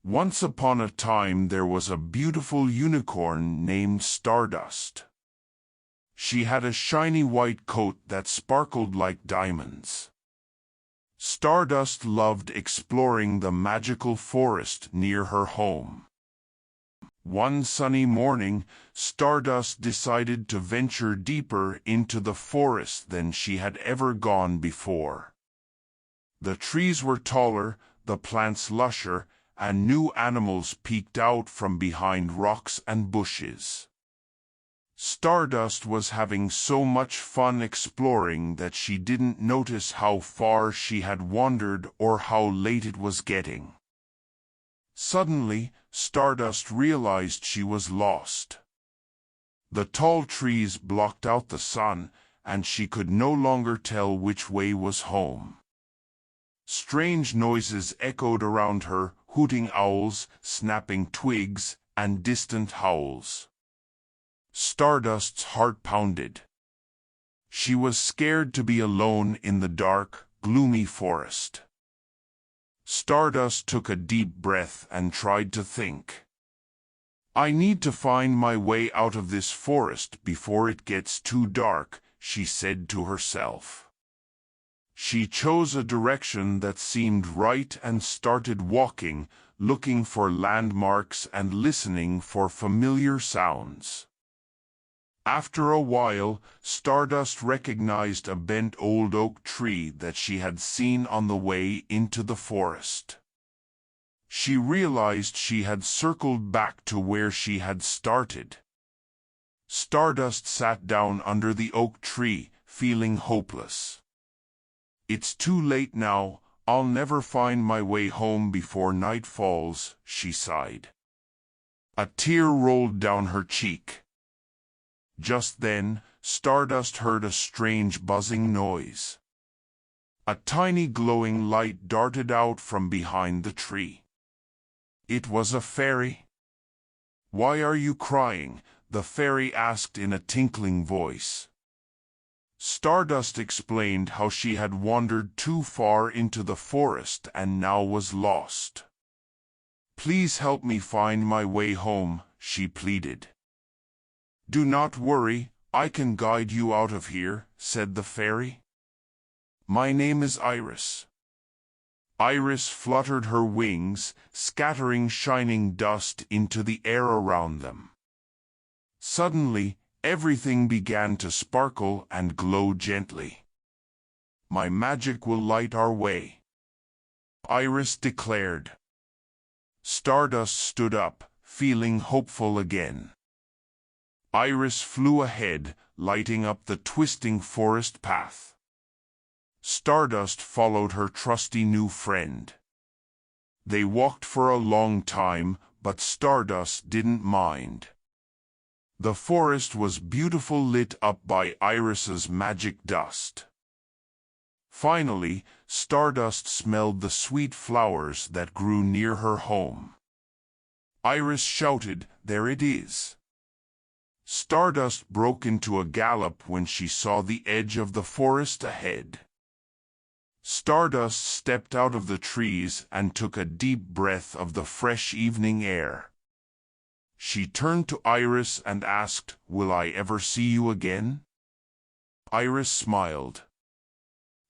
Once upon a time there was a beautiful unicorn named Stardust. She had a shiny white coat that sparkled like diamonds. Stardust loved exploring the magical forest near her home. One sunny morning, Stardust decided to venture deeper into the forest than she had ever gone before. The trees were taller, the plants lusher, and new animals peeked out from behind rocks and bushes. Stardust was having so much fun exploring that she didn't notice how far she had wandered or how late it was getting. Suddenly, Stardust realized she was lost. The tall trees blocked out the sun, and she could no longer tell which way was home. Strange noises echoed around her, hooting owls, snapping twigs, and distant howls. Stardust's heart pounded. She was scared to be alone in the dark, gloomy forest. Stardust took a deep breath and tried to think. "I need to find my way out of this forest before it gets too dark," she said to herself. She chose a direction that seemed right and started walking, looking for landmarks and listening for familiar sounds. After a while, Stardust recognized a bent old oak tree that she had seen on the way into the forest. She realized she had circled back to where she had started. Stardust sat down under the oak tree, feeling hopeless. "It's too late now, I'll never find my way home before night falls," she sighed. A tear rolled down her cheek. Just then, Stardust heard a strange buzzing noise. A tiny glowing light darted out from behind the tree. It was a fairy. "Why are you crying?" the fairy asked in a tinkling voice. Stardust explained how she had wandered too far into the forest and now was lost. "Please help me find my way home," she pleaded. "Do not worry, I can guide you out of here," said the fairy. "My name is Iris." Iris fluttered her wings, scattering shining dust into the air around them. Suddenly, everything began to sparkle and glow gently. "My magic will light our way," Iris declared. Stardust stood up, feeling hopeful again. Iris flew ahead, lighting up the twisting forest path. Stardust followed her trusty new friend. They walked for a long time, but Stardust didn't mind. The forest was beautiful, lit up by Iris's magic dust. Finally, Stardust smelled the sweet flowers that grew near her home. Iris shouted, "There it is!" Stardust broke into a gallop when she saw the edge of the forest ahead. Stardust stepped out of the trees and took a deep breath of the fresh evening air. She turned to Iris and asked, "Will I ever see you again?" Iris smiled.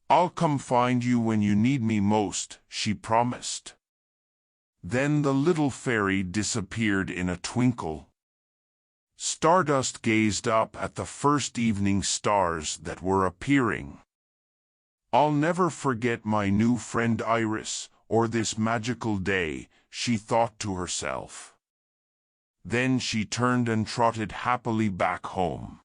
"I'll come find you when you need me most," she promised. Then the little fairy disappeared in a twinkle. Stardust gazed up at the first evening stars that were appearing. "I'll never forget my new friend Iris, or this magical day," she thought to herself. Then she turned and trotted happily back home.